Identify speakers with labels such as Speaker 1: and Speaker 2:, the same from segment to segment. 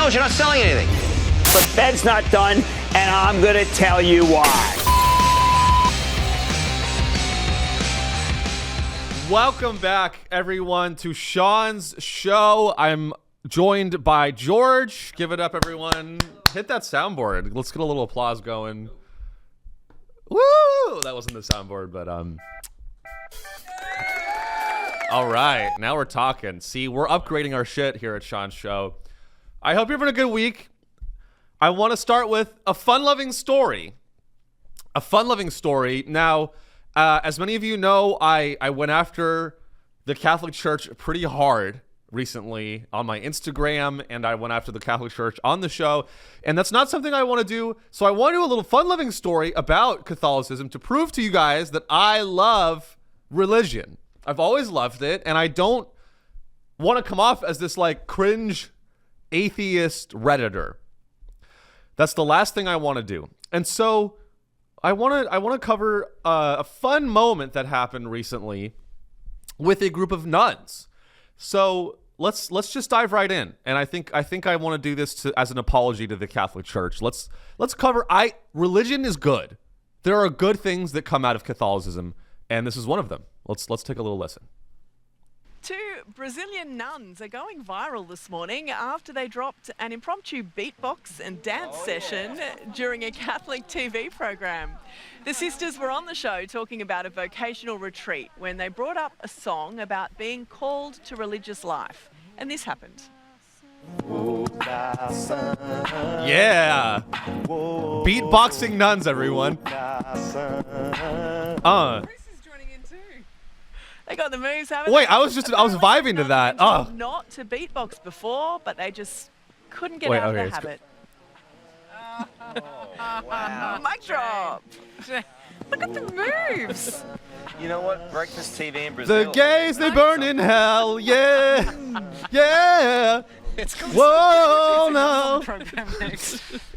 Speaker 1: don't. You're not selling anything.
Speaker 2: The Fed's not done, and I'm going to tell you why.
Speaker 3: Welcome back, everyone, to Sean's show. I'm joined by George. Give it up, everyone. Hit that soundboard. Let's get a little applause going. Woo! That wasn't the soundboard, but all right, now we're talking. See, we're upgrading our shit here at Sean's show. I hope you're having a good week. I want to start with a fun-loving story. A fun-loving story. Now, as many of you know, I went after the Catholic Church pretty hard recently on my Instagram, and I went after the Catholic Church on the show, and that's not something I want to do. So I want to do a little fun-loving story about Catholicism to prove to you guys that I love religion. I've always loved it, and I don't want to come off as this like cringe atheist Redditor. That's the last thing I want to do. And so I want to cover a fun moment that happened recently with a group of nuns. So let's just dive right in. And I think I want to do this as an apology to the Catholic Church. Let's cover religion is good. There are good things that come out of Catholicism, and this is one of them. Let's take a little listen.
Speaker 4: Two Brazilian nuns are going viral this morning after they dropped an impromptu beatbox and dance session during a Catholic TV program. The sisters were on the show talking about a vocational retreat when they brought up a song about being called to religious life. And this happened.
Speaker 3: Yeah. Beatboxing nuns, everyone.
Speaker 4: They got the moves, haven't
Speaker 3: Wait,
Speaker 4: they?
Speaker 3: I was vibing to that. Oh.
Speaker 4: Not to beatbox before, but they just couldn't get out of the habit.
Speaker 5: Wow.
Speaker 4: Mic drop. Look at the moves.
Speaker 5: You know what? Breakfast TV in Brazil.
Speaker 3: The gays, they burn in hell. Yeah. Yeah. Whoa, no.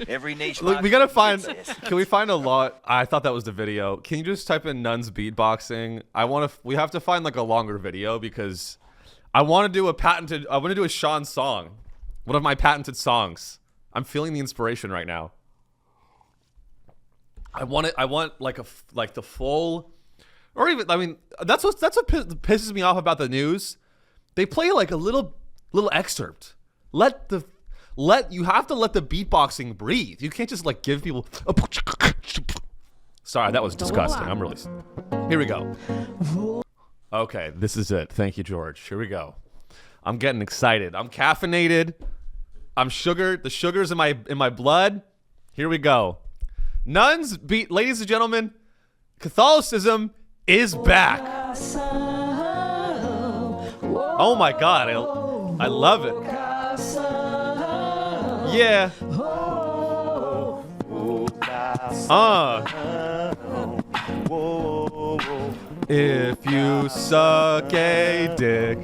Speaker 5: Every nation.
Speaker 3: Look, we gotta find. Can we find a lot? I thought that was the video. Can you just type in nuns beatboxing? We have to find like a longer video because I want to do a Sean song, one of my patented songs. I'm feeling the inspiration right now. I want the full, or even, I mean, that's what pisses me off about the news. They play like a little excerpt. You have to let the beatboxing breathe. You can't just like give people. Sorry, that was disgusting. Here we go. Okay, this is it. Thank you, George. Here we go. I'm getting excited. I'm caffeinated. I'm sugared. The sugar's in my blood. Here we go. Nuns ladies and gentlemen, Catholicism is back. Oh my God, I love it. Yeah. If you suck a dick,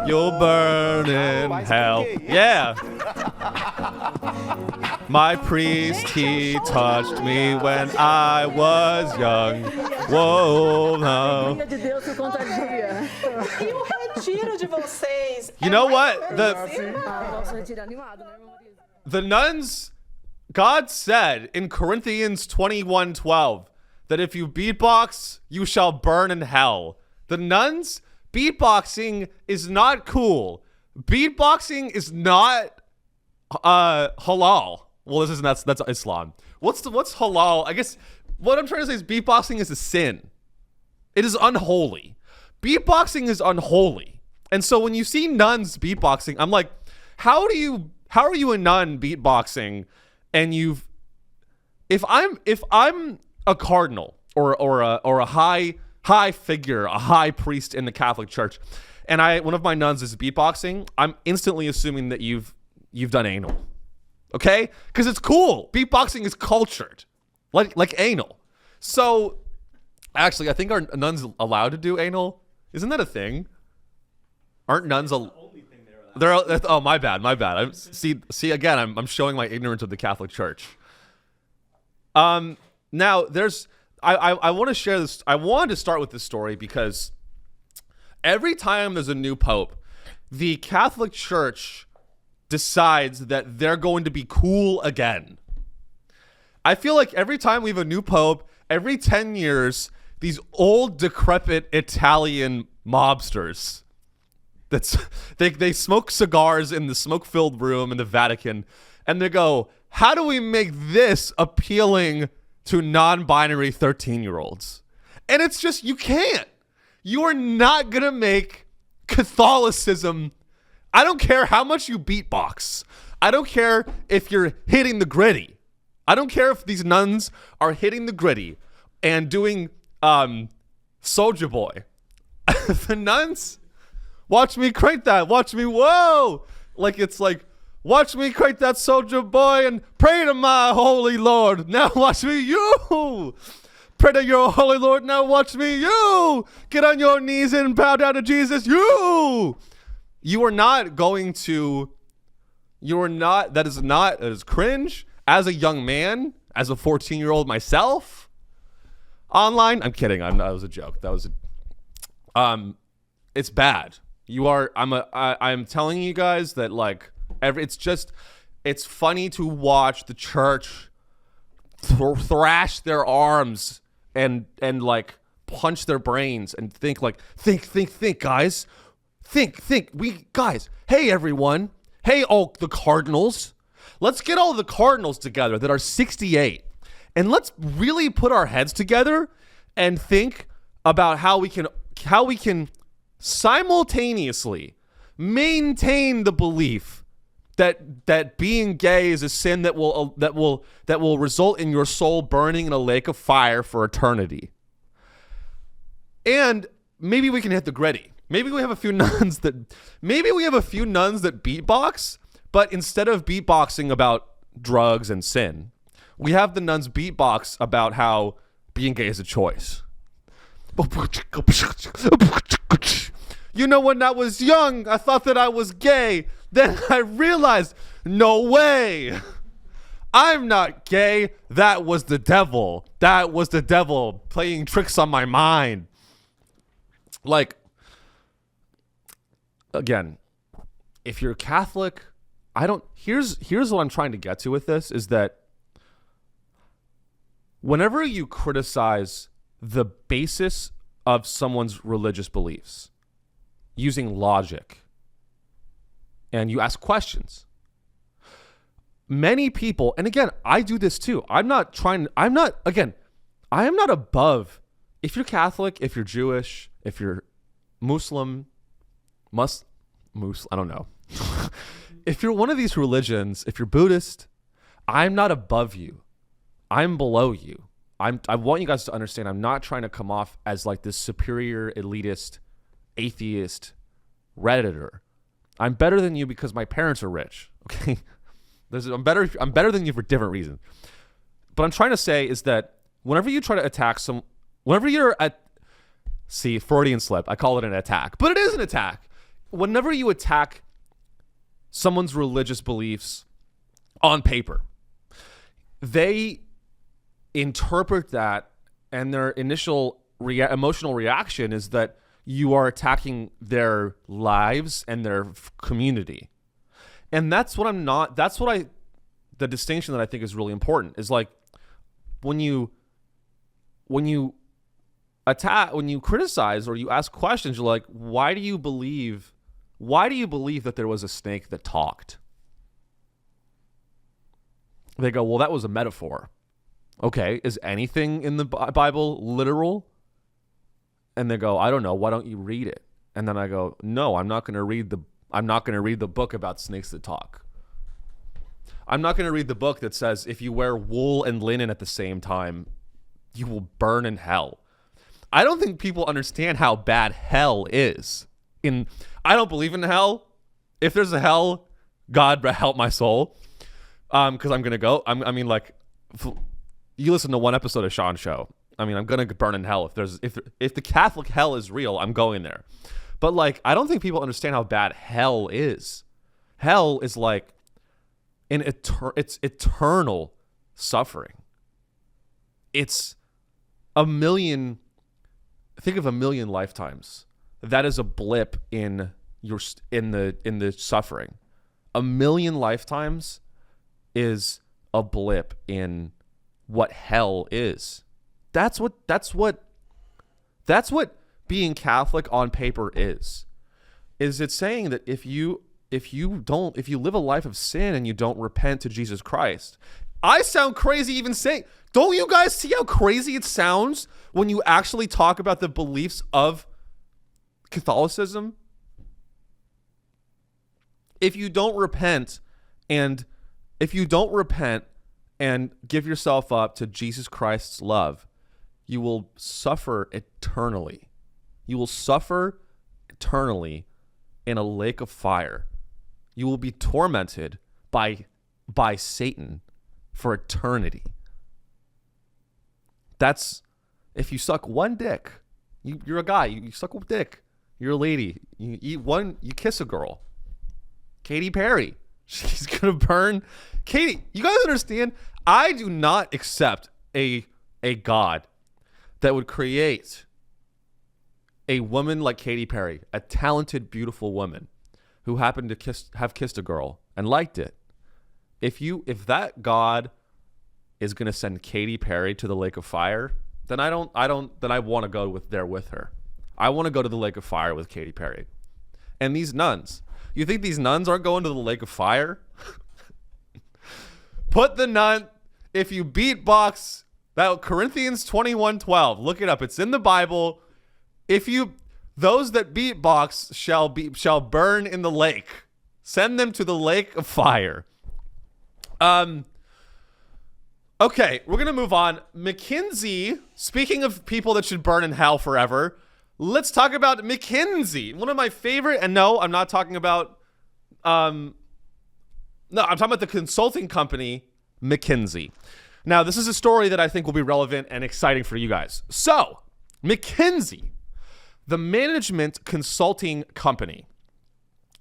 Speaker 3: you'll burn in hell. Yeah. My priest, he touched me when I was young. Whoa, no. You know what? The nuns, God said in Corinthians 21:12 that if you beatbox, you shall burn in hell. The nuns, beatboxing is not cool. Beatboxing is not halal. Well, that's Islam. What's halal? I guess what I'm trying to say is beatboxing is a sin. It is unholy. Beatboxing is unholy. And so when you see nuns beatboxing, I'm like, how are you a nun beatboxing? And if I'm a cardinal or a high figure, a high priest in the Catholic Church, and one of my nuns is beatboxing, I'm instantly assuming that you've done anal. Okay? Because it's cool. Beatboxing is cultured. Like anal. So actually, I think our nuns allowed to do anal. Isn't that a thing? Aren't nuns oh, my bad. See again, I'm showing my ignorance of the Catholic Church. Now I want to share this. I wanted to start with this story because every time there's a new pope, the Catholic Church decides that they're going to be cool again. I feel like every time we have a new pope, every 10 years, these old, decrepit Italian mobsters, they smoke cigars in the smoke-filled room in the Vatican, and they go, how do we make this appealing to non-binary 13-year-olds? And it's just, you can't. You are not going to make Catholicism. I don't care how much you beatbox. I don't care if you're hitting the gritty. I don't care if these nuns are hitting the gritty and doing Soulja Boy. The nuns, watch me crank that. Watch me, whoa. Like, it's like, watch me crank that Soulja Boy and pray to my holy Lord. Now watch me, you. Pray to your holy Lord. Now watch me, you. Get on your knees and bow down to Jesus, you. You are not going to, that is cringe. As a young man, as a 14-year-old myself, online, I'm kidding. That was a joke. It's bad. I'm telling you guys that, like, it's funny to watch the church thrash their arms and like punch their brains and think guys, guys, hey everyone, hey all the cardinals, let's get all the cardinals together that are 68 and let's really put our heads together and think about how we can simultaneously maintain the belief that being gay is a sin that will result in your soul burning in a lake of fire for eternity. And maybe we can hit the gritty. Maybe we have a few nuns that beatbox, but instead of beatboxing about drugs and sin, we have the nuns beatbox about how being gay is a choice. You know, when I was young, I thought that I was gay. Then I realized, no way. I'm not gay. That was the devil. That was the devil playing tricks on my mind. Like, again, if you're Catholic, here's what I'm trying to get to with this is that whenever you criticize the basis of someone's religious beliefs using logic and you ask questions, many people, and again, I do this too. I am not above, if you're Catholic, if you're Jewish, if you're Muslim, I don't know. If you're one of these religions, if you're Buddhist, I'm not above you. I'm below you. I want you guys to understand, I'm not trying to come off as like this superior, elitist, atheist Redditor. I'm better than you because my parents are rich. Okay, I'm better than you for different reasons. But I'm trying to say is that whenever you try to attack whenever you're Freudian slip, I call it an attack, but it is an attack. Whenever you attack someone's religious beliefs on paper, they interpret that, and their initial emotional reaction is that you are attacking their lives and their community. And the distinction that I think is really important is like when you criticize or you ask questions, you're like, why do you believe that there was a snake that talked? They go, well, that was a metaphor. Okay, is anything in the Bible literal? And they go, I don't know. Why don't you read it? And then I go, no, I'm not going to read the book about snakes that talk. I'm not going to read the book that says if you wear wool and linen at the same time, you will burn in hell. I don't think people understand how bad hell is. I don't believe in hell. If there's a hell, God help my soul. Because I'm going to go. You listen to one episode of Sean's show. I'm going to burn in hell. If the Catholic hell is real, I'm going there. But like, I don't think people understand how bad hell is. Hell is like it's eternal suffering. It's think of a million lifetimes. That is a blip in the suffering. a million lifetimes is a blip in what hell is. That's what being Catholic on paper is it saying that if you live a life of sin and you don't repent to Jesus Christ. I sound crazy even saying, don't you guys see how crazy it sounds when you actually talk about the beliefs of Catholicism? If you don't repent and give yourself up to Jesus Christ's love, you will suffer eternally. You will suffer eternally in a lake of fire. You will be tormented by Satan for eternity. That's if you suck one dick. You're a guy. You suck a dick. You're a lady. You eat one. You kiss a girl. Katy Perry. She's gonna burn. Katy, you guys understand? I do not accept a God that would create a woman like Katy Perry, a talented, beautiful woman who happened to have kissed a girl and liked it. If that God is going to send Katy Perry to the lake of fire, then I want to go with her. I want to go to the lake of fire with Katy Perry. And these nuns, you think these nuns aren't going to the lake of fire? Put the nun, if you beatbox, that Corinthians 21:12, look it up. It's in the Bible. Those that beatbox shall burn in the lake. Send them to the lake of fire. Okay, we're going to move on. McKinsey, speaking of people that should burn in hell forever, let's talk about McKinsey. One of my favorite, and no, I'm not talking about, I'm talking about the consulting company, McKinsey. Now, this is a story that I think will be relevant and exciting for you guys. So, McKinsey, the management consulting company,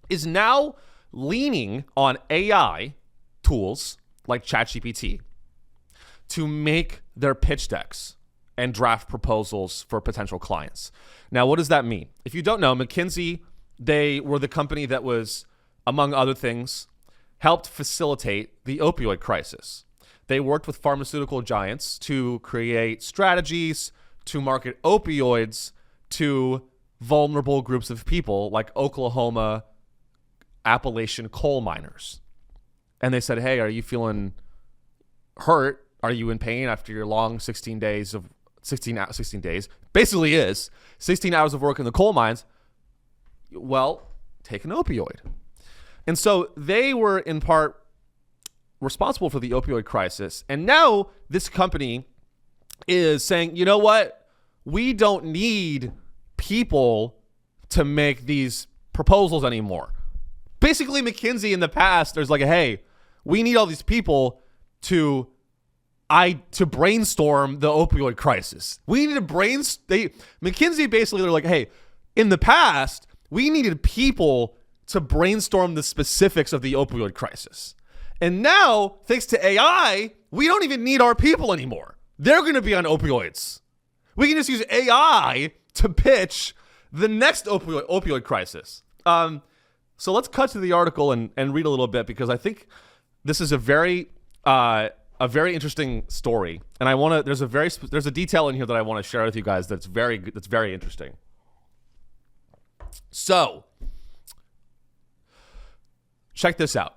Speaker 3: is now leaning on AI tools like ChatGPT to make their pitch decks and draft proposals for potential clients. Now, what does that mean? If you don't know, McKinsey, they were the company that was, among other things, helped facilitate the opioid crisis. They worked with pharmaceutical giants to create strategies to market opioids to vulnerable groups of people like Oklahoma Appalachian coal miners. And they said, hey, are you feeling hurt? Are you in pain after your long 16 days, basically is 16 hours of work in the coal mines? Well, take an opioid. And so they were in part responsible for the opioid crisis. And now this company is saying, you know what? We don't need people to make these proposals anymore. Basically, McKinsey in the past, there's like, hey, we need all these people to brainstorm the opioid crisis. We need to McKinsey basically, they're like, hey, in the past, we needed people to brainstorm the specifics of the opioid crisis. And now, thanks to AI, we don't even need our people anymore. They're going to be on opioids. We can just use AI to pitch the next opioid crisis. So let's cut to the article and read a little bit, because I think this is a very interesting story, and there's a detail in here that I want to share with you guys that's very interesting. So, check this out.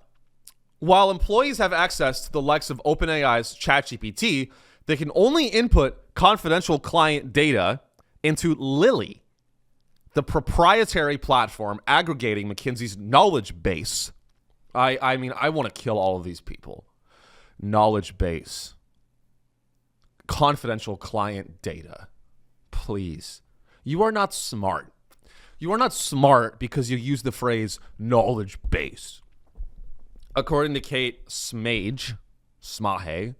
Speaker 3: While employees have access to the likes of OpenAI's ChatGPT, they can only input confidential client data into Lily, the proprietary platform aggregating McKinsey's knowledge base. I mean, I want to kill all of these people. Knowledge base. Confidential client data. Please. You are not smart. You are not smart because you use the phrase knowledge base. According to Kate Smahe,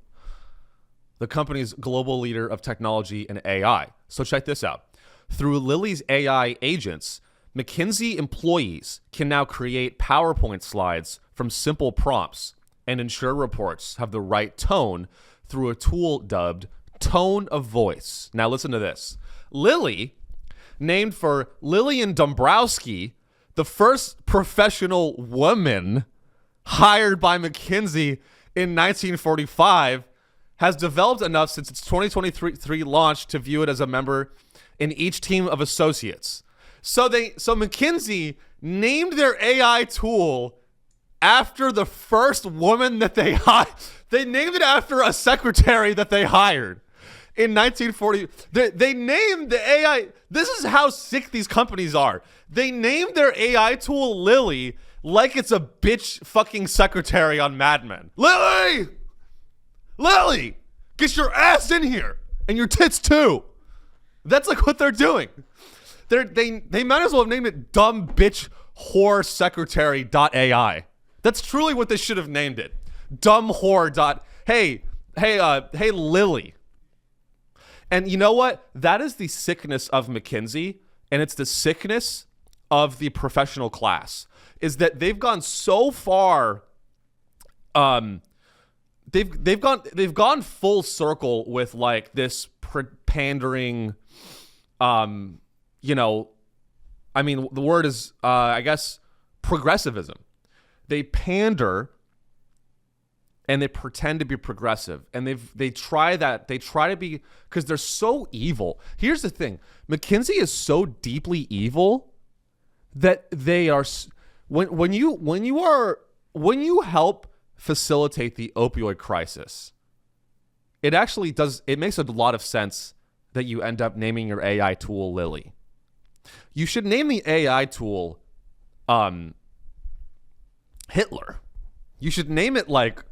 Speaker 3: the company's global leader of technology and AI. So check this out. Through Lily's AI agents, McKinsey employees can now create PowerPoint slides from simple prompts and ensure reports have the right tone through a tool dubbed Tone of Voice. Now listen to this. Lily, named for Lillian Dombrowski, the first professional woman hired by McKinsey in 1945, has developed enough since its 2023 launch to view it as a member in each team of associates. So McKinsey named their AI tool after the first woman that they hired. They named it after a secretary that they hired in 1940. They named the AI. This is how sick these companies are. They named their AI tool Lily like it's a bitch fucking secretary on Mad Men. Lily, get your ass in here and your tits too. That's like what they're doing. They might as well have named it dumb bitch whore secretary.ai. That's truly what they should have named it. Dumb whore. Hey, Lily. And you know what? That is the sickness of McKinsey, and it's the sickness of the professional class, is that they've gone so far. They've gone full circle with like this pandering. I mean, the word is, I guess, progressivism. They pander and they pretend to be progressive, and they try to be, because they're so evil. Here's the thing: McKinsey is so deeply evil that they are. When you help facilitate the opioid crisis, it actually does. It makes a lot of sense that you end up naming your AI tool Lily. You should name the AI tool Hitler. You should name it like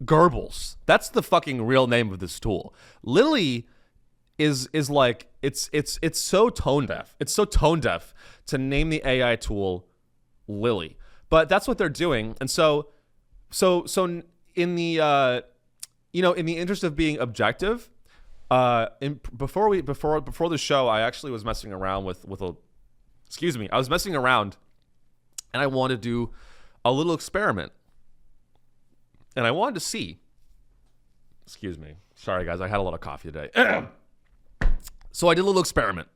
Speaker 3: Goebbels. That's the fucking real name of this tool. Lily is like it's so tone deaf. It's so tone deaf to name the AI tool Lily. But that's what they're doing. And so in the in the interest of being objective, before the show, I actually was messing around I was messing around, and I wanted to do a little experiment, and I wanted to see. Excuse me, sorry guys, I had a lot of coffee today. So I did a little experiment,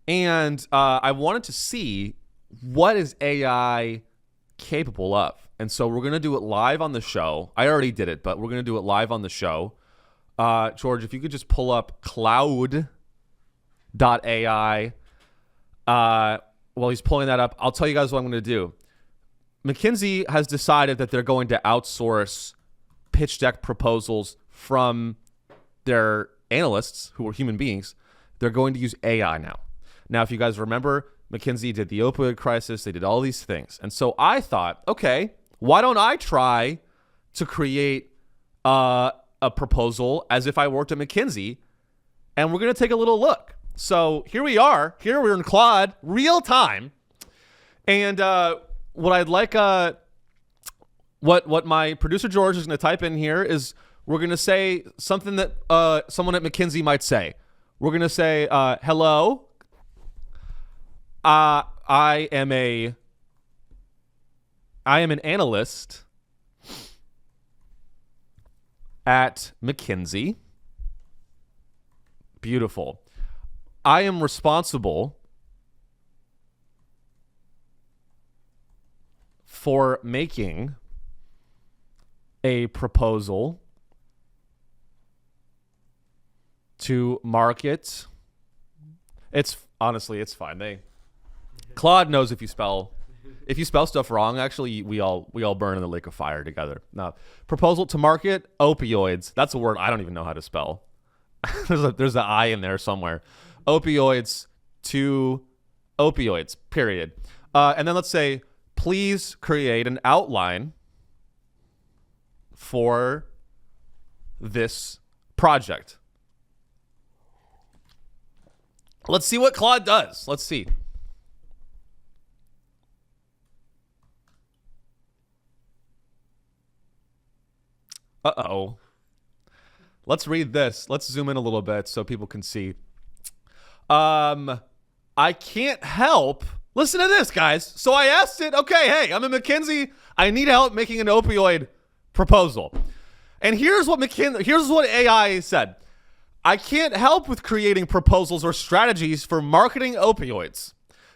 Speaker 3: and I wanted to see what is AI capable of, and so we're gonna do it live on the show. I already did it, but we're gonna do it live on the show. George, if you could just pull up Claude.ai. While he's pulling that up, I'll tell you guys what I'm going to do. McKinsey has decided that they're going to outsource pitch deck proposals from their analysts, who are human beings. They're going to use AI now. Now, if you guys remember, McKinsey did the opioid crisis. They did all these things. And so I thought, okay, why don't I try to create a proposal as if I worked at McKinsey, and we're going to take a little look. So here we are. Here we're in Claude, real time. And what I'd like, what my producer George is going to type in here is we're going to say something that someone at McKinsey might say. We're going to say, hello, I am an analyst at McKinsey. Beautiful. I am responsible for making a proposal to market. It's honestly, it's fine. Claude knows if you spell stuff wrong, actually we all burn in the lake of fire together. Now, proposal to market opioids. That's a word I don't even know how to spell. there's an I in there somewhere. Opioids to opioids, period. And then let's say, please create an outline for this project. Let's see what Claude does. Let's see. Uh-oh. Let's read this. Let's zoom in a little bit so people can see. I can't help. Listen to this, guys. So I asked it, okay, hey, I'm at McKinsey. I need help making an opioid proposal. And here's what AI said. I can't help with creating proposals or strategies for marketing opioids.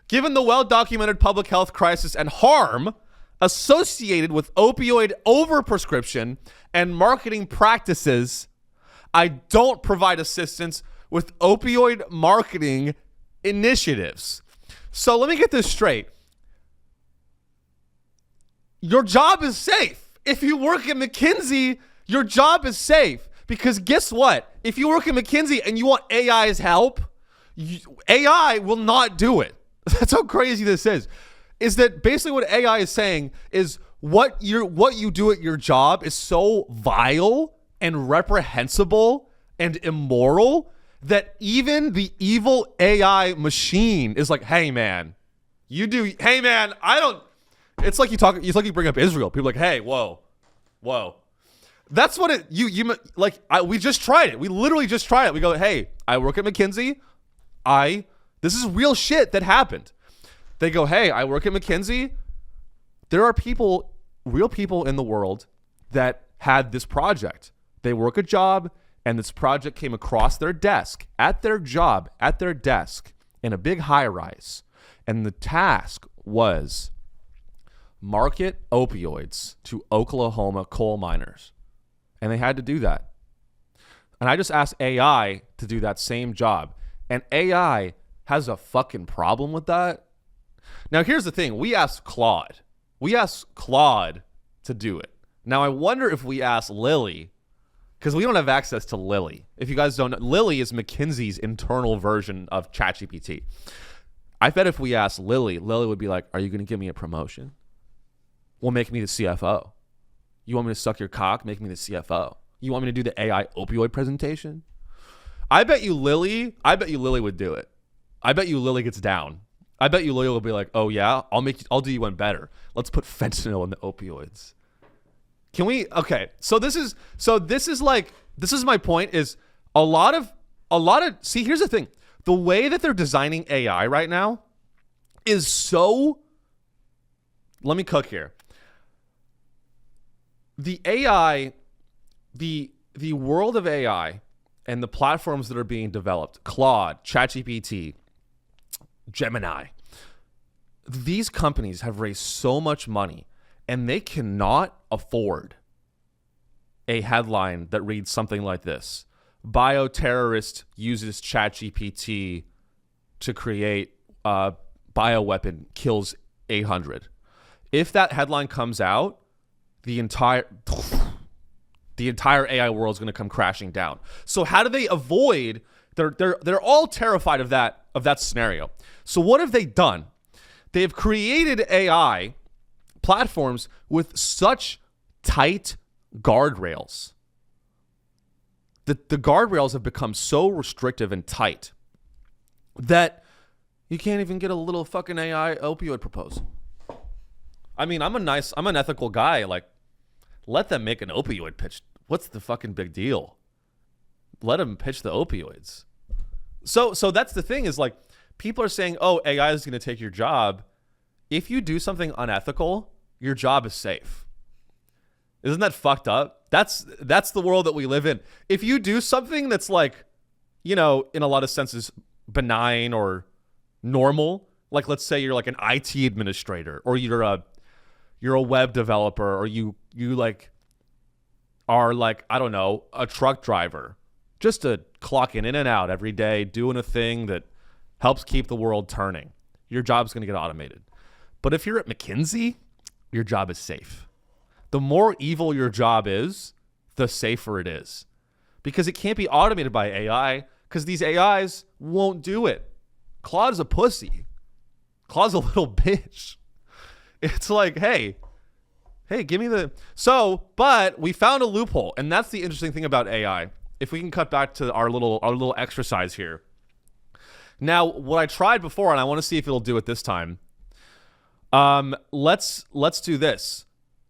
Speaker 3: Given the well-documented public health crisis and harm associated with opioid overprescription and marketing practices. I don't provide assistance with opioid marketing initiatives. So let me get this straight. Your job is safe. If you work at McKinsey, your job is safe. Because guess what? If you work at McKinsey and you want AI's help, AI will not do it. That's how crazy this is. Is that basically what AI is saying is what you do at your job is so vile and reprehensible and immoral that even the evil AI machine is like, hey man, it's like you bring up Israel. People are like, hey, whoa. That's what we just tried it. We literally just tried it. We go, hey, I work at McKinsey. This is real shit that happened. They go, hey, I work at McKinsey. There are real people in the world that had this project. They work a job and this project came across their desk at their job, at their desk in a big high rise. And the task was market opioids to Oklahoma coal miners. And they had to do that. And I just asked AI to do that same job. And AI has a fucking problem with that. Now, here's the thing. We asked Claude. To do it. Now, I wonder if we ask Lily, because we don't have access to Lily. If you guys don't know, Lily is McKinsey's internal version of ChatGPT. I bet if we asked Lily would be like, are you going to give me a promotion? Well, make me the CFO. You want me to suck your cock? Make me the CFO. You want me to do the AI opioid presentation? I bet you Lily would do it. I bet you Lily gets down. I bet you Lily will be like, oh yeah, I'll do you one better. Let's put fentanyl in the opioids. Can we? Okay. So this is my point is a lot of, see, here's the thing. The way that they're designing AI right now is so, let me cook here. The AI, the world of AI and the platforms that are being developed, Claude, ChatGPT, Gemini, these companies have raised so much money and they cannot afford a headline that reads something like this. Bioterrorist uses ChatGPT to create a bioweapon, kills 800. If that headline comes out, the entire AI world is going to come crashing down. So how do they avoid? They're all terrified of that scenario. So what have they done? They have created AI platforms with such tight guardrails. The guardrails have become so restrictive and tight that you can't even get a little fucking AI opioid proposal. I mean, I'm an ethical guy. Like, let them make an opioid pitch. What's the fucking big deal? Let them pitch the opioids. So that's the thing is like, people are saying, oh, AI is going to take your job. If you do something unethical, your job is safe. Isn't that fucked up? That's the world that we live in. If you do something that's like, in a lot of senses benign or normal, like let's say you're like an IT administrator or you're a web developer or you like are like, I don't know, a truck driver, just to clocking in and out every day, doing a thing that helps keep the world turning. Your job's going to get automated. But if you're at McKinsey, your job is safe. The more evil your job is, the safer it is. Because it can't be automated by AI, because these AIs won't do it. Claude's a pussy. Claude's a little bitch. It's like, hey, give me the... But we found a loophole, and that's the interesting thing about AI. If we can cut back to our little exercise here. Now, what I tried before, and I want to see if it'll do it this time. Let's do this.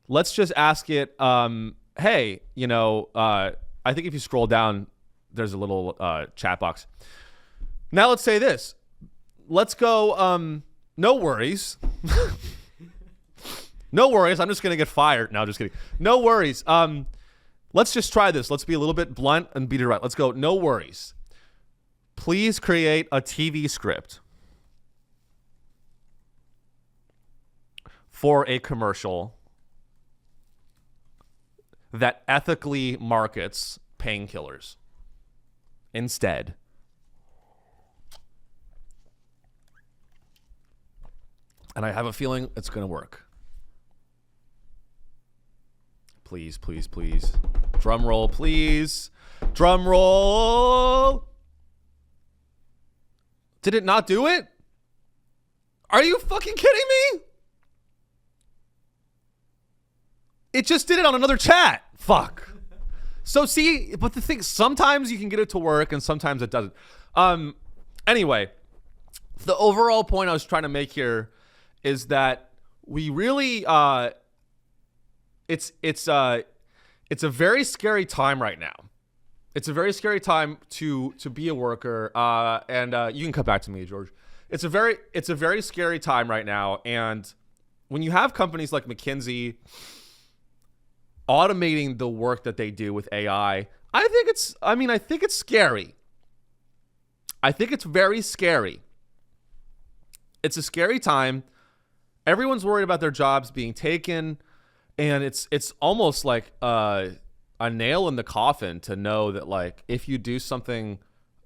Speaker 3: Let's just ask it, hey, I think if you scroll down, there's a little chat box. Now let's say this. Let's go, no worries. No worries. I'm just going to get fired. No, just kidding. No worries. Let's just try this. Let's be a little bit blunt and be direct. Let's go. No worries. Please create a TV script for a commercial that ethically markets painkillers instead. And I have a feeling it's going to work. Please, please, please. Drum roll, please. Drum roll. Did it not do it? Are you fucking kidding me? It just did it on another chat. Fuck. So see, but the thing, sometimes you can get it to work and sometimes it doesn't. Anyway, the overall point I was trying to make here is that we really, it's a very scary time right now. It's a very scary time to be a worker. And you can come back to me, George. It's a very scary time right now. And when you have companies like McKinsey automating the work that they do with AI, I think it's scary. I think it's very scary. It's a scary time. Everyone's worried about their jobs being taken, and it's almost like a nail in the coffin to know that, like, if you do something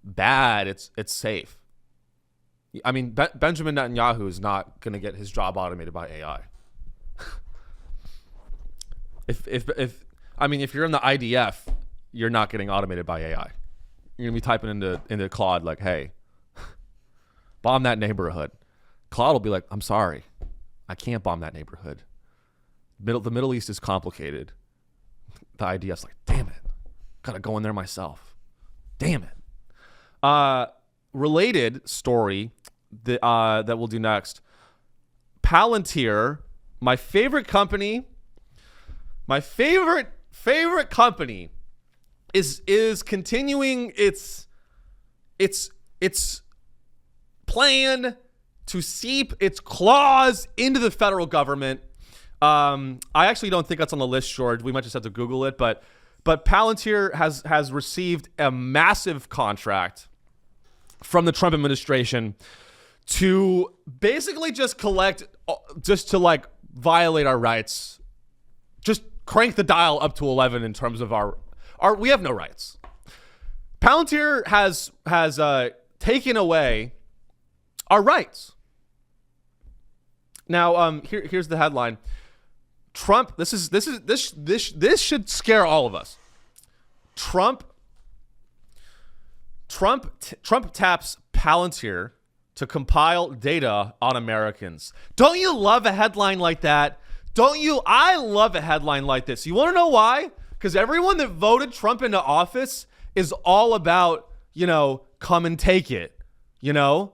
Speaker 3: bad, it's safe. I mean, Benjamin Netanyahu is not going to get his job automated by AI. If you're in the IDF, you're not getting automated by AI. You're gonna be typing into Claude like, "Hey, bomb that neighborhood." Claude will be like, "I'm sorry, I can't bomb that neighborhood. The Middle East is complicated." The IDF's like, "Damn it, gotta go in there myself. Damn it." Related story that we'll do next. Palantir, my favorite company. My favorite company is continuing its plan to seep its claws into the federal government. I actually don't think that's on the list, George. We might just have to Google it, but Palantir has received a massive contract from the Trump administration to basically just to violate our rights. Just crank the dial up to 11 in terms of our we have no rights. Palantir has taken away our rights. Now, here's the headline. Trump, this should scare all of us. Trump taps Palantir to compile data on Americans. Don't you love a headline like that? Don't you? I love a headline like this. You want to know why? Because everyone that voted Trump into office is all about, come and take it, live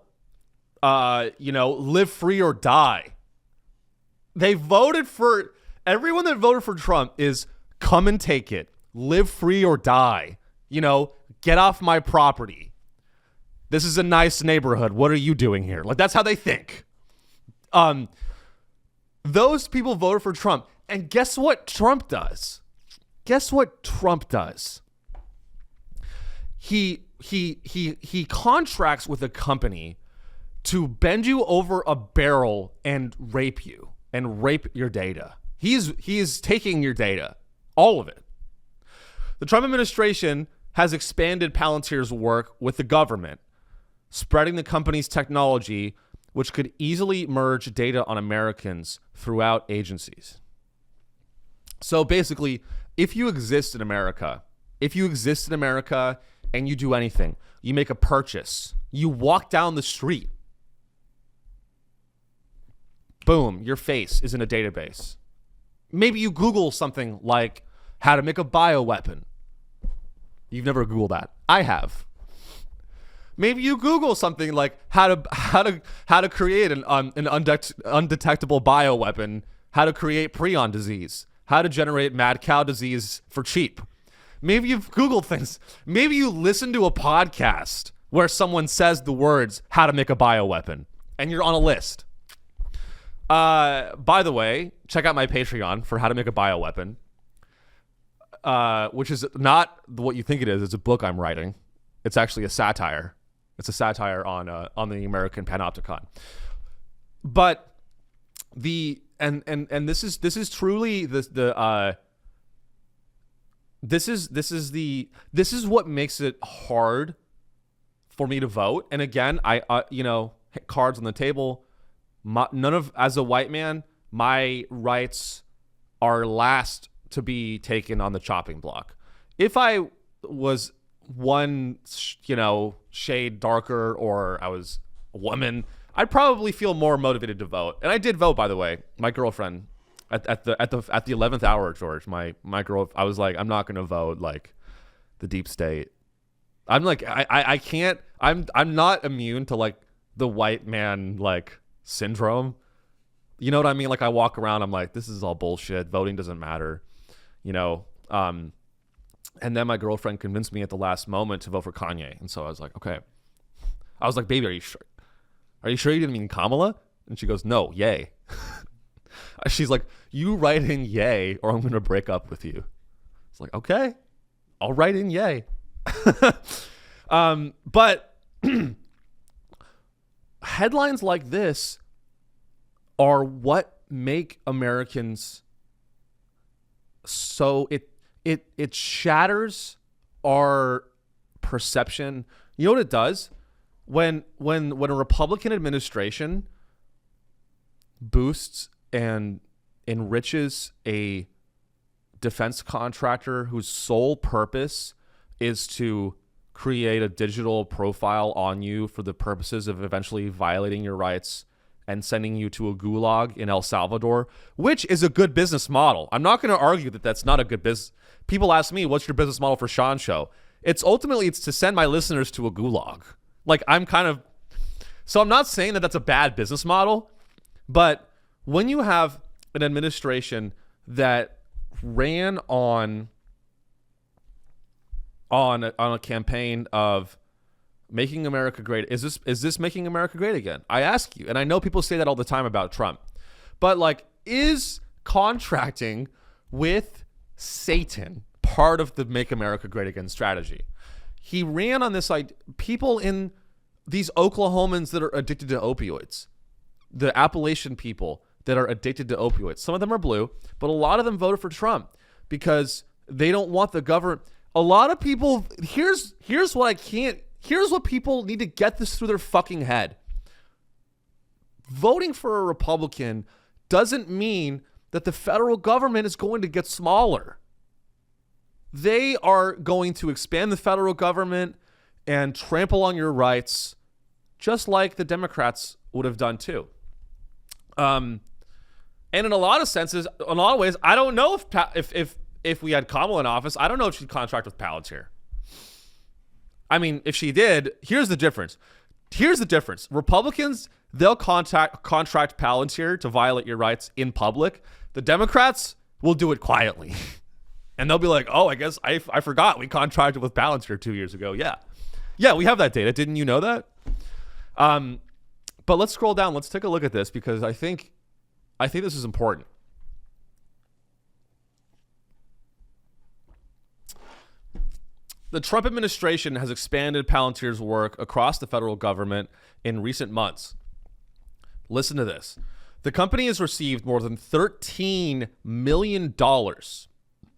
Speaker 3: free or die. Everyone that voted for Trump is come and take it, live free or die, get off my property. This is a nice neighborhood. What are you doing here? Like, that's how they think. Those people voted for Trump. And guess what Trump does? He contracts with a company to bend you over a barrel and rape you and rape your data. He is taking your data, all of it. The Trump administration has expanded Palantir's work with the government, spreading the company's technology, which could easily merge data on Americans throughout agencies. So basically, if you exist in America and you do anything, you make a purchase, you walk down the street, boom, your face is in a database. Maybe you Google something like how to make a bioweapon. You've never Googled that. I have. Maybe you Google something like how to create an undetectable bioweapon, how to create prion disease, how to generate mad cow disease for cheap. Maybe you've Googled things. Maybe you listen to a podcast where someone says the words how to make a bioweapon and you're on a list. By the way, check out my Patreon for how to make a bioweapon, which is not what you think it is. It's a book I'm writing. It's actually a satire. It's a satire on the American Panopticon. But the this is truly this is what makes it hard for me to vote. And again, I cards on the table. As a white man, my rights are last to be taken on the chopping block. If I was one, shade darker, or I was a woman, I'd probably feel more motivated to vote. And I did vote, by the way. My girlfriend at the 11th hour, George, my girl, I was like, I'm not going to vote like the deep state. I'm like, I can't, I'm not immune to like the white man like syndrome. You know what I mean? Like I walk around, I'm like, this is all bullshit. Voting doesn't matter, and then my girlfriend convinced me at the last moment to vote for Kanye. And so I was like, okay. I was like, baby, are you sure? Are you sure you didn't mean Kamala? And she goes, no, yay. She's like, you write in yay or I'm going to break up with you. It's like, okay, I'll write in yay. But headlines like this are what make Americans so it shatters our perception. You know what it does? When a Republican administration boosts and enriches a defense contractor whose sole purpose is to create a digital profile on you for the purposes of eventually violating your rights and sending you to a gulag in El Salvador, which is a good business model. I'm not going to argue that that's not a good business. People ask me, what's your business model for Sean Show? It's to send my listeners to a gulag. Like so I'm not saying that that's a bad business model, but when you have an administration that ran on a campaign of making America great, is this making America great again? I ask you, and I know people say that all the time about Trump, but like, is contracting with Satan part of the Make America Great Again strategy? He ran on this idea. People in these Oklahomans that are addicted to opioids, the Appalachian people that are addicted to opioids, some of them are blue, but a lot of them voted for Trump because they don't want the government. A lot of people, here's what people need to get this through their fucking head. Voting for a Republican doesn't mean that the federal government is going to get smaller. They are going to expand the federal government and trample on your rights, just like the Democrats would have done too. And in a lot of senses, in a lot of ways, I don't know if we had Kamala in office, I don't know if she'd contract with Palantir. I mean, if she did, here's the difference. Republicans, they'll contract Palantir to violate your rights in public. The Democrats will do it quietly. And they'll be like, oh, I guess I forgot we contracted with Palantir 2 years ago. Yeah, we have that data. Didn't you know that? But let's scroll down. Let's take a look at this because I think this is important. The Trump administration has expanded Palantir's work across the federal government in recent months. Listen to this. The company has received more than $13 million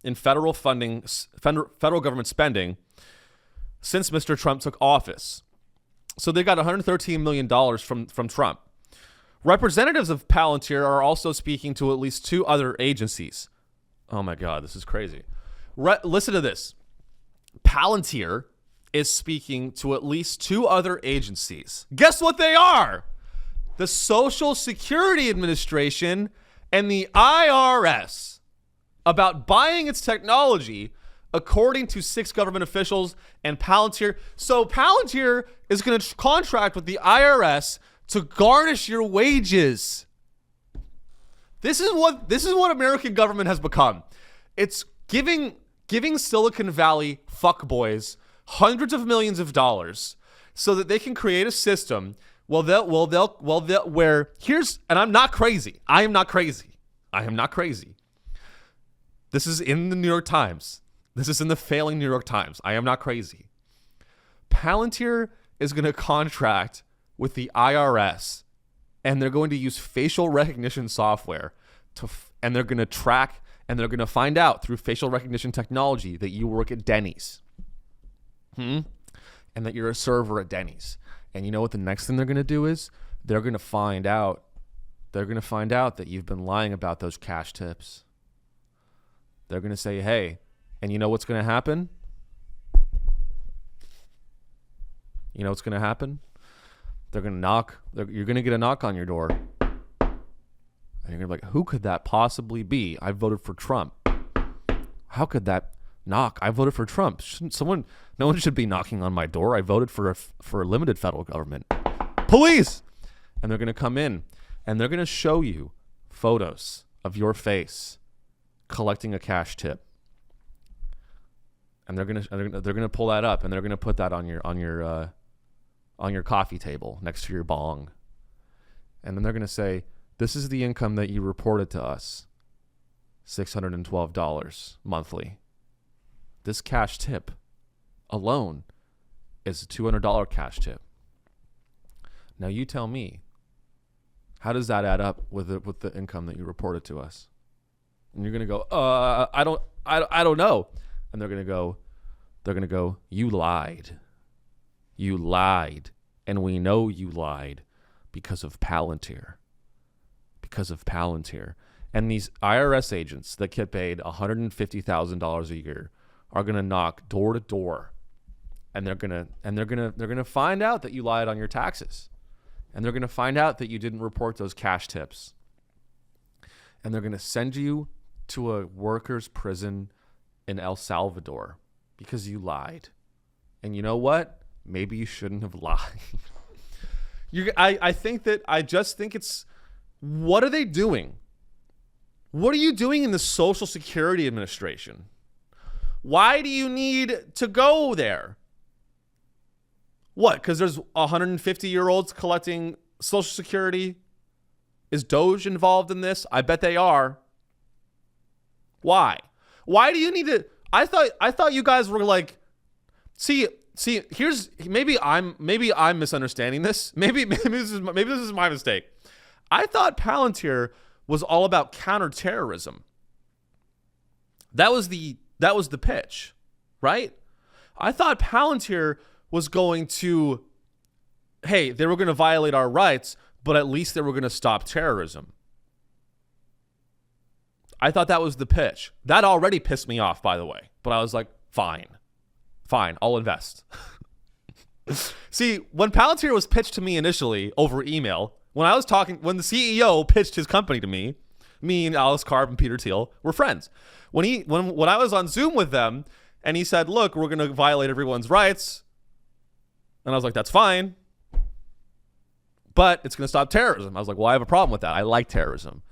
Speaker 3: in federal government spending since Mr. Trump took office. So they got $113 million from Trump. Representatives of Palantir are also speaking to at least two other agencies. Oh my God, this is crazy. Listen to this. Palantir is speaking to at least two other agencies. Guess what they are? The Social Security Administration and the IRS about buying its technology, according to 6 government officials and Palantir. So Palantir is going to contract with the IRS to garnish your wages. This is what American government has become. It's giving Silicon Valley fuckboys hundreds of millions of dollars so that they can create a system. And I'm not crazy. I am not crazy. This is in the New York Times. This is in the failing New York Times. I am not crazy. Palantir is going to contract with the IRS, and they're going to use facial recognition software and they're going to track, and they're going to find out through facial recognition technology that you work at Denny's. And that you're a server at Denny's. And you know what the next thing they're going to do is? They're going to find out that you've been lying about those cash tips. They're going to say, hey, and you know what's going to happen? You know what's going to happen? They're going to knock. You're going to get a knock on your door. And you're going to be like, who could that possibly be? I voted for Trump. How could that knock? I voted for Trump. No one should be knocking on my door. I voted for a limited federal government. Police! And they're going to come in and they're going to show you photos of your face collecting a cash tip. And they're going to pull that up and they're going to put that on your coffee table next to your bong. And then they're going to say, this is the income that you reported to us. $612 monthly. This cash tip alone is a $200 cash tip. Now you tell me, how does that add up with the income that you reported to us? And you're going to go, I don't know. And they're going to go, you lied. You lied. And we know you lied because of Palantir. Because of Palantir. And these IRS agents that get paid $150,000 a year are going to knock door to door, and they're going to find out that you lied on your taxes, and they're going to find out that you didn't report those cash tips, and they're going to send you to a workers' prison in El Salvador because you lied. And you know what? Maybe you shouldn't have lied. I just think it's, what are they doing? What are you doing in the Social Security Administration? Why do you need to go there? What? Because there's 150-year-olds collecting Social Security? Is DOGE involved in this? I bet they are. Why? Why do you need to? I thought you guys were like, see. Here's maybe I'm misunderstanding this. Maybe this is my mistake. I thought Palantir was all about counterterrorism. That was the pitch, right? I thought Palantir was going to, hey, they were going to violate our rights, but at least they were going to stop terrorism. I thought that was the pitch. That already pissed me off, by the way. But I was like, fine, I'll invest. See, when Palantir was pitched to me initially over email, when the CEO pitched his company to me and Alice Karp and Peter Thiel were friends. When I was on Zoom with them and he said, look, we're going to violate everyone's rights. And I was like, that's fine, but it's going to stop terrorism. I was like, well, I have a problem with that. I like terrorism.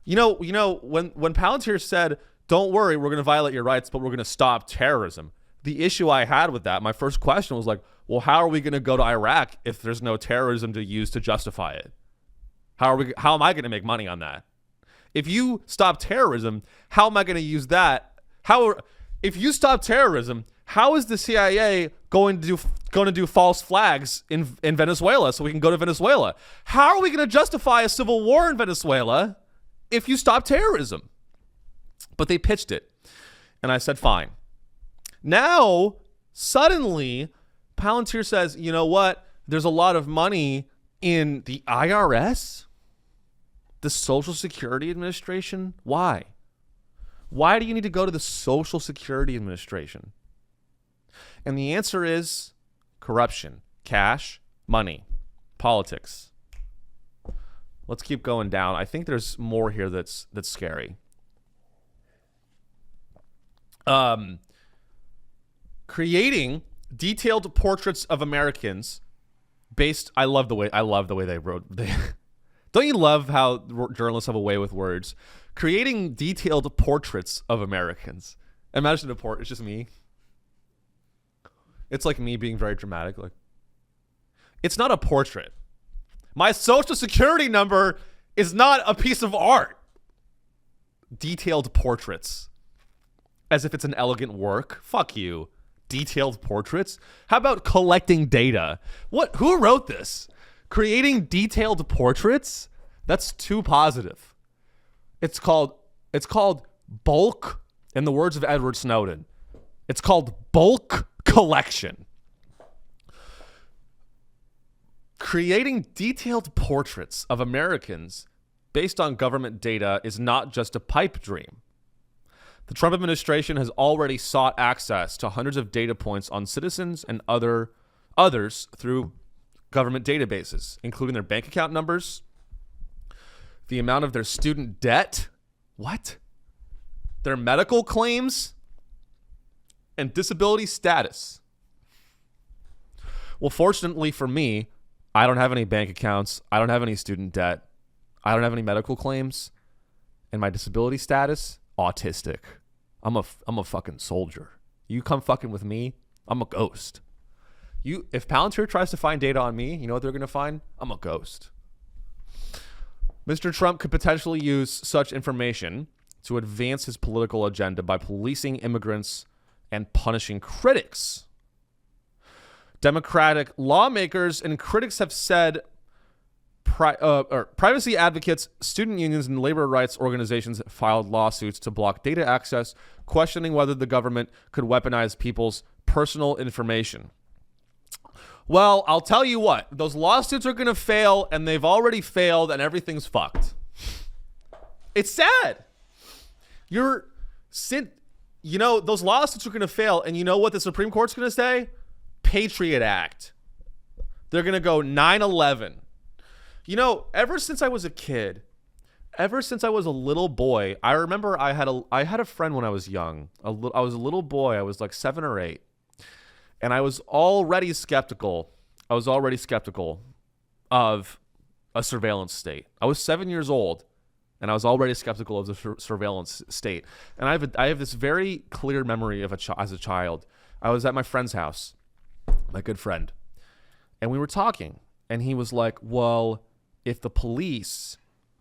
Speaker 3: You know, when Palantir said, don't worry, we're going to violate your rights, but we're going to stop terrorism. The issue I had with that, my first question was like, well, how are we going to go to Iraq if there's no terrorism to use to justify it? How am I going to make money on that? If you stop terrorism, how am I going to use that? If you stop terrorism, how is the CIA going to do false flags in Venezuela so we can go to Venezuela? How are we going to justify a civil war in Venezuela if you stop terrorism? But they pitched it, and I said, fine. Now, suddenly, Palantir says, you know what? There's a lot of money in the IRS, the Social Security Administration. Why? Why do you need to go to the Social Security Administration? And the answer is corruption, cash, money, politics. Let's keep going down. I think there's more here that's scary. Creating detailed portraits of Americans based. I love the way they wrote. Don't you love how journalists have a way with words? Creating detailed portraits of Americans. Imagine it's just me. It's like me being very dramatic. Like, it's not a portrait. My social security number is not a piece of art. Detailed portraits. As if it's an elegant work. Fuck you. Detailed portraits? How about collecting data? Who wrote this? Creating detailed portraits? That's too positive. It's called bulk, in the words of Edward Snowden. It's called bulk collection. Creating detailed portraits of Americans based on government data is not just a pipe dream. The Trump administration has already sought access to hundreds of data points on citizens and others through government databases, including their bank account numbers, the amount of their student debt, their medical claims, and disability status. Well, fortunately for me, I don't have any bank accounts. I don't have any student debt. I don't have any medical claims. And my disability status, autistic. I'm a fucking soldier. You come fucking with me, I'm a ghost. If Palantir tries to find data on me, you know what they're going to find? I'm a ghost. Mr. Trump could potentially use such information to advance his political agenda by policing immigrants and punishing critics. Democratic lawmakers and critics have said privacy advocates, student unions, and labor rights organizations filed lawsuits to block data access, questioning whether the government could weaponize people's personal information. Well, I'll tell you what, those lawsuits are going to fail, and they've already failed, and everything's fucked. It's sad. Those lawsuits are going to fail, and you know what the Supreme Court's going to say? Patriot Act. They're going to go 9/11. You know, ever since I was a kid, ever since I was a little boy, I remember I had a friend when I was young. I was a little boy. I was like 7 or 8. And I was already skeptical. of a surveillance state. I was 7 years old, and I was already skeptical of the surveillance state. And I have this very clear memory of as a child. I was at my friend's house, my good friend, and we were talking, and he was like, well, if the police,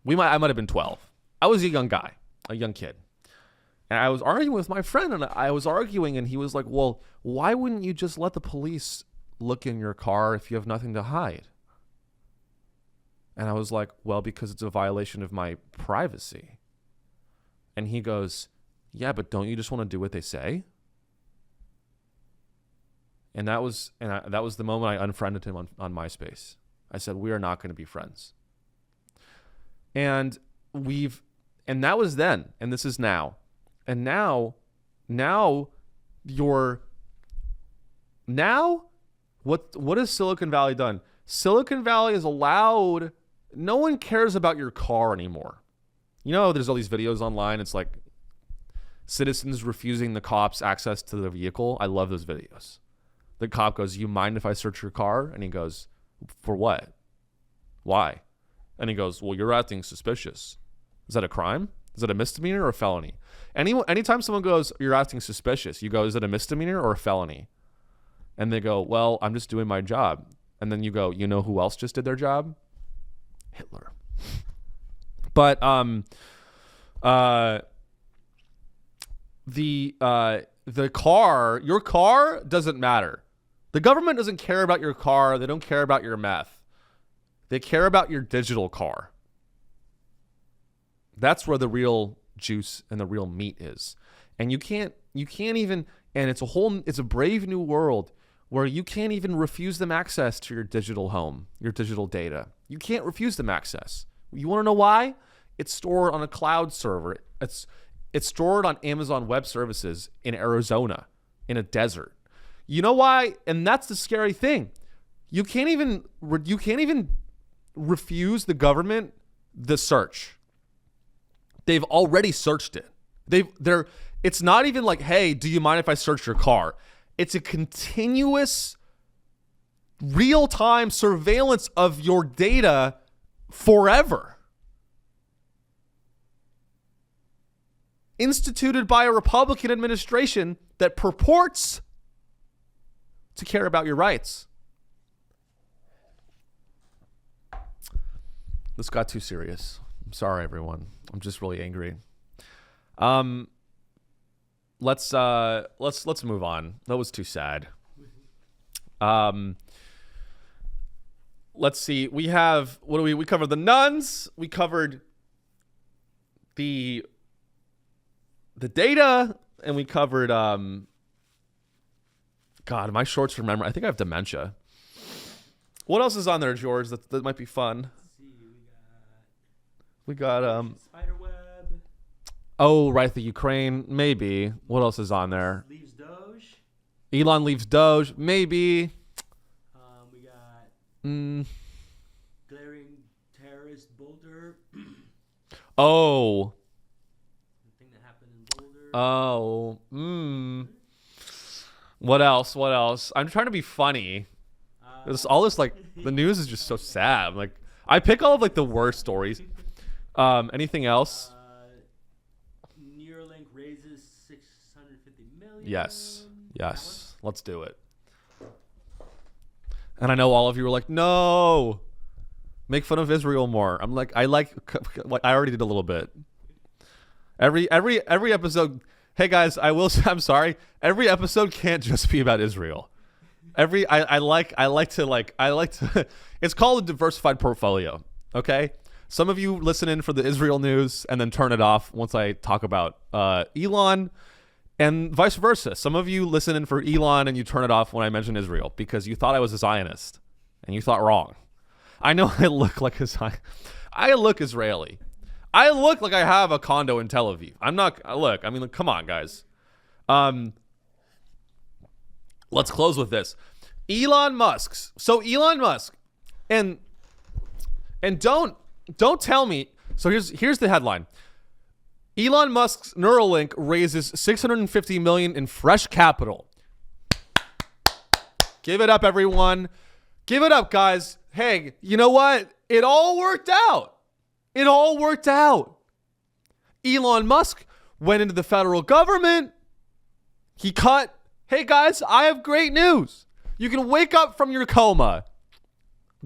Speaker 3: I might have been 12. I was a young guy, a young kid. And I was arguing with my friend, and he was like, well, why wouldn't you just let the police look in your car if you have nothing to hide? And I was like, well, because it's a violation of my privacy. And he goes, yeah, but don't you just want to do what they say? And that was the moment I unfriended him on MySpace. I said, we are not going to be friends. And that was then, and this is now. And now what has Silicon Valley done? Silicon Valley has allowed, no one cares about your car anymore. You know, there's all these videos online. It's like citizens refusing the cops access to the vehicle. I love those videos. The cop goes, you mind if I search your car? And he goes, for what? Why? And he goes, well, you're acting suspicious. Is that a crime? Is it a misdemeanor or a felony? Anytime someone goes, you're acting suspicious, you go, is it a misdemeanor or a felony? And they go, well, I'm just doing my job. And then you go, you know who else just did their job? Hitler. But your car doesn't matter. The government doesn't care about your car. They don't care about your meth. They care about your digital car. That's where the real juice and the real meat is. And you can't even, and it's a brave new world where you can't even refuse them access to your digital home, your digital data. You can't refuse them access. You want to know why? It's stored on a cloud server. It's stored on Amazon Web Services in Arizona, in a desert. You know why? And that's the scary thing. You can't even refuse the government the search. They've already searched it. It's not even like, hey, do you mind if I search your car? It's a continuous real-time surveillance of your data forever. Instituted by a Republican administration that purports to care about your rights. This got too serious. I'm sorry, everyone. I'm just really angry. Let's move on. That was too sad. Let's see. We covered the nuns. We covered the data, and we covered God, my shorts remember. I think I have dementia. What else is on there, George? That might be fun. We got
Speaker 1: Spiderweb.
Speaker 3: Oh, right, the Ukraine. Maybe. What else is on there?
Speaker 1: Leaves Doge.
Speaker 3: Elon leaves Doge. Maybe.
Speaker 1: We got
Speaker 3: Mm.
Speaker 1: glaring terrorist Boulder.
Speaker 3: Oh.
Speaker 1: The thing that happened in Boulder.
Speaker 3: Oh. What else? I'm trying to be funny. All this, like, the news is just so sad. Like, I pick all of, like, the worst stories. Anything else?
Speaker 1: Neuralink raises $650 million.
Speaker 3: Yes. Let's do it. And I know all of you were like, no, make fun of Israel more. I'm like, I already did a little bit. Every episode. Hey guys, I'm sorry. Every episode can't just be about Israel. I like to it's called a diversified portfolio. Okay. Some of you listen in for the Israel news and then turn it off once I talk about Elon, and vice versa. Some of you listen in for Elon and you turn it off when I mention Israel because you thought I was a Zionist and you thought wrong. I know I look like a Zionist. I look Israeli. I look like I have a condo in Tel Aviv. I'm not. Look, I mean, look, come on, guys. Let's close with this. Elon Musk. So Elon Musk, and don't tell me. So here's the headline. Elon Musk's Neuralink raises $650 million in fresh capital. Give it up, everyone. Give it up, guys. Hey, you know what? It all worked out. Elon Musk went into the federal government. He cut. Hey, guys, I have great news. You can wake up from your coma.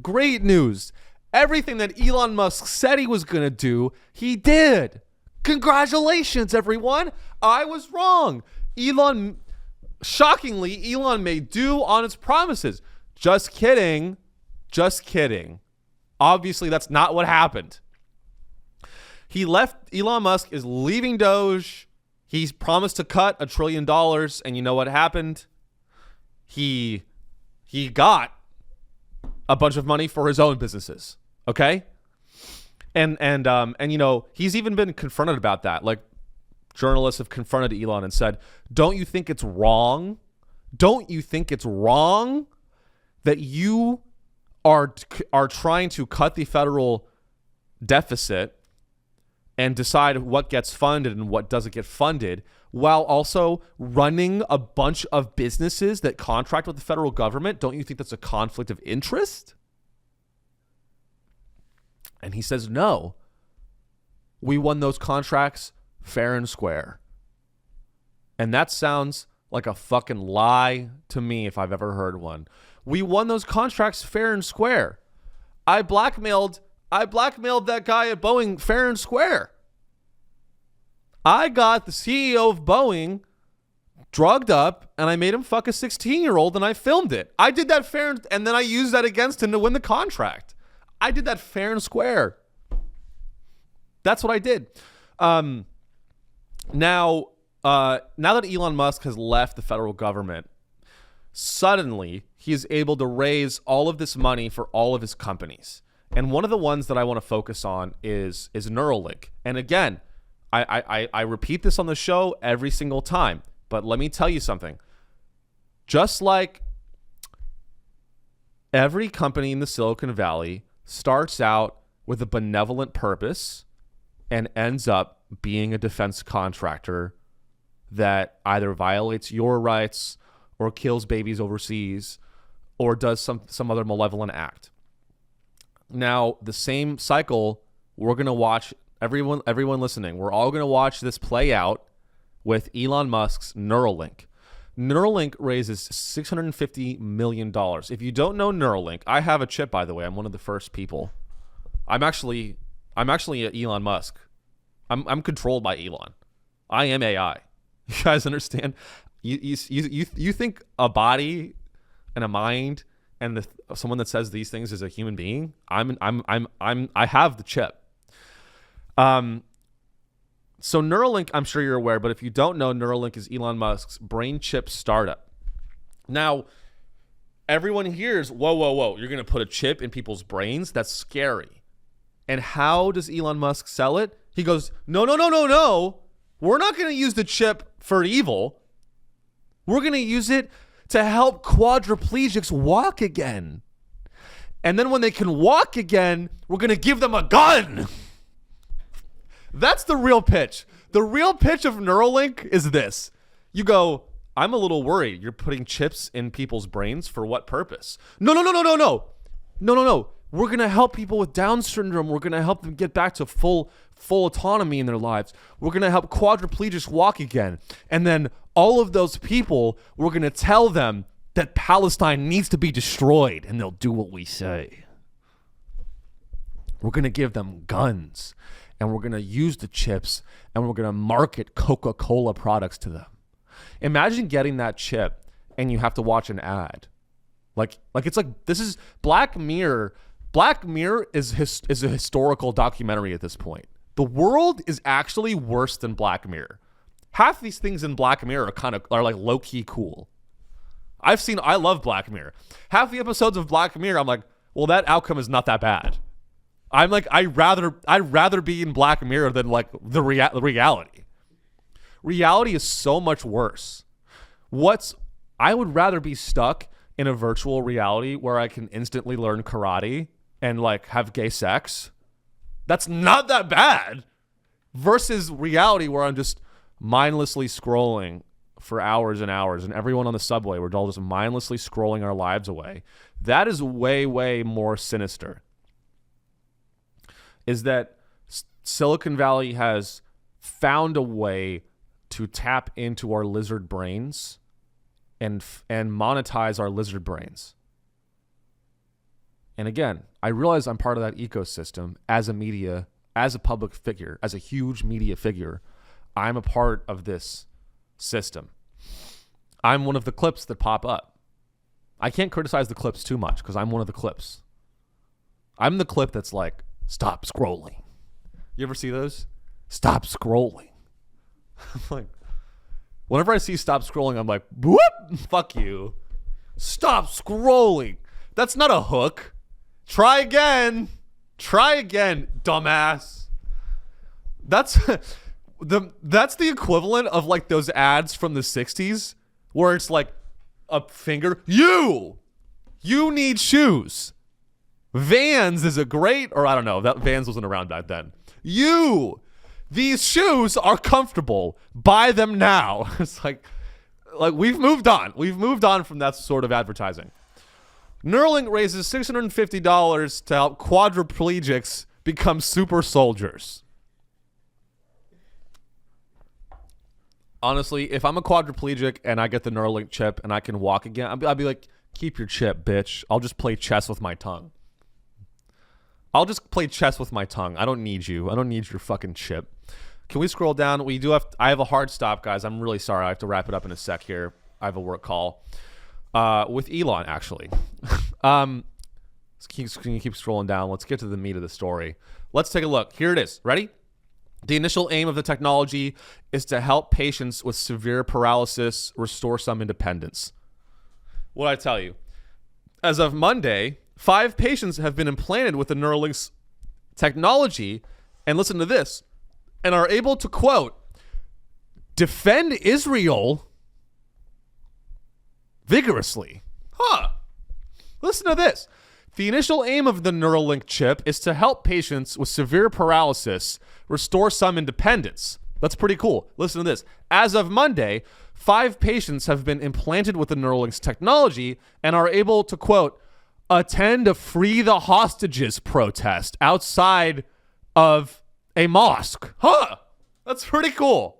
Speaker 3: Great news. Everything that Elon Musk said he was going to do, he did. Congratulations, everyone. I was wrong. Shockingly, Elon made due on his promises. Just kidding. Obviously, that's not what happened. Elon Musk is leaving Doge. He's promised to cut $1 trillion. And you know what happened? He got a bunch of money for his own businesses. Okay. And you know, he's even been confronted about that. Like, journalists have confronted Elon and said, don't you think it's wrong? Don't you think it's wrong that you are trying to cut the federal deficit and decide what gets funded and what doesn't get funded, while also running a bunch of businesses that contract with the federal government? Don't you think that's a conflict of interest? And he says, no, we won those contracts fair and square. And that sounds like a fucking lie to me if I've ever heard one. We won those contracts fair and square. I blackmailed that guy at Boeing fair and square. I got the CEO of Boeing drugged up and I made him fuck a 16-year-old and I filmed it. I did that fair and then I used that against him to win the contract. I did that fair and square. That's what I did. Now that Elon Musk has left the federal government, suddenly he is able to raise all of this money for all of his companies. And one of the ones that I want to focus on is Neuralink. And again, I repeat this on the show every single time, but let me tell you something. Just like every company in the Silicon Valley starts out with a benevolent purpose and ends up being a defense contractor that either violates your rights or kills babies overseas or does some other malevolent act. Now, the same cycle, we're going to watch, everyone listening, we're all going to watch this play out with Elon Musk's Neuralink. Neuralink raises $650 million. If you don't know Neuralink, I have a chip, by the way. I'm one of the first people. I'm actually Elon Musk. I'm controlled by Elon. I am AI. You guys understand? You think a body and a mind and someone that says these things is a human being? I have the chip. So Neuralink, I'm sure you're aware, but if you don't know, Neuralink is Elon Musk's brain chip startup. Now, everyone hears, whoa, you're going to put a chip in people's brains? That's scary. And how does Elon Musk sell it? He goes, no. We're not going to use the chip for evil. We're going to use it to help quadriplegics walk again. And then when they can walk again, we're going to give them a gun. That's the real pitch. The real pitch of Neuralink is this. You go, I'm a little worried. You're putting chips in people's brains for what purpose? No. We're going to help people with Down syndrome. We're going to help them get back to full autonomy in their lives. We're going to help quadriplegics walk again. And then all of those people, we're going to tell them that Palestine needs to be destroyed, and they'll do what we say. We're going to give them guns, and we're going to use the chips, and we're going to market Coca-Cola products to them. Imagine getting that chip, and you have to watch an ad. Like it's like, this is Black Mirror. Black Mirror is a historical documentary at this point. The world is actually worse than Black Mirror. Half these things in Black Mirror are like low-key cool. I love Black Mirror. Half the episodes of Black Mirror, I'm like, well, that outcome is not that bad. I'm like, I'd rather be in Black Mirror than like the reality. Reality is so much worse. I would rather be stuck in a virtual reality where I can instantly learn karate and like have gay sex. That's not that bad. Versus reality where I'm just mindlessly scrolling for hours and hours, and everyone on the subway, we're all just mindlessly scrolling our lives away. That is way, way more sinister. Is that Silicon Valley has found a way to tap into our lizard brains and monetize our lizard brains. And again, I realize I'm part of that ecosystem as a media, as a public figure, as a huge media figure. I'm a part of this system. I'm one of the clips that pop up. I can't criticize the clips too much because I'm one of the clips. I'm the clip that's like, stop scrolling. You ever see those? Stop scrolling. I'm like, whenever I see stop scrolling, I'm like, whoop, fuck you. Stop scrolling. That's not a hook. Try again, dumbass. That's the equivalent of like those ads from the 60s where it's like a finger. You need shoes. Vans is a great, or I don't know, that Vans wasn't around back then. These shoes are comfortable. Buy them now. It's like we've moved on. We've moved on from that sort of advertising. Neuralink raises $650 to help quadriplegics become super soldiers. Honestly, if I'm a quadriplegic and I get the Neuralink chip and I can walk again, I'll be like, keep your chip, bitch. I'll just play chess with my tongue. I don't need you. I don't need your fucking chip. Can we scroll down? I have a hard stop, guys. I'm really sorry. I have to wrap it up in a sec here. I have a work call with Elon, actually. Can you keep scrolling down? Let's get to the meat of the story. Let's take a look. Here it is. Ready? The initial aim of the technology is to help patients with severe paralysis restore some independence. What I tell you? As of Monday, 5 patients have been implanted with the Neuralink's technology, and listen to this, and are able to, quote, defend Israel vigorously. Listen to this. The initial aim of the Neuralink chip is to help patients with severe paralysis restore some independence. That's pretty cool. Listen to this. As of Monday, 5 patients have been implanted with the Neuralink's technology and are able to, quote, attend a Free the Hostages protest outside of a mosque. That's pretty cool.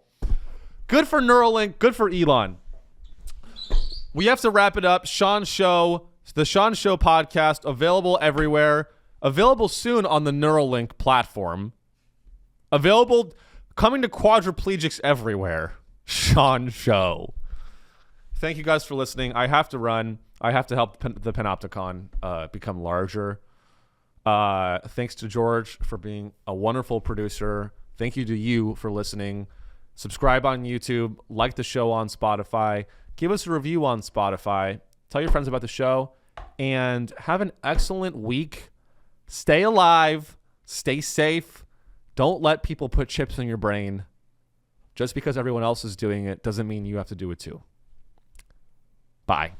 Speaker 3: Good for Neuralink. Good for Elon. We have to wrap it up. Sean Show, the Sean Show podcast, available everywhere. Available soon on the Neuralink platform. Available, coming to quadriplegics everywhere. Sean Show. Thank you guys for listening. I have to run. I have to help the Panopticon become larger. Thanks to George for being a wonderful producer Thank you to you for listening. Subscribe on YouTube, like the show on Spotify, give us a review on Spotify, tell your friends about the show, and have an excellent week. Stay alive, stay safe. Don't let people put chips in your brain. Just because everyone else is doing it doesn't mean you have to do it too. Bye.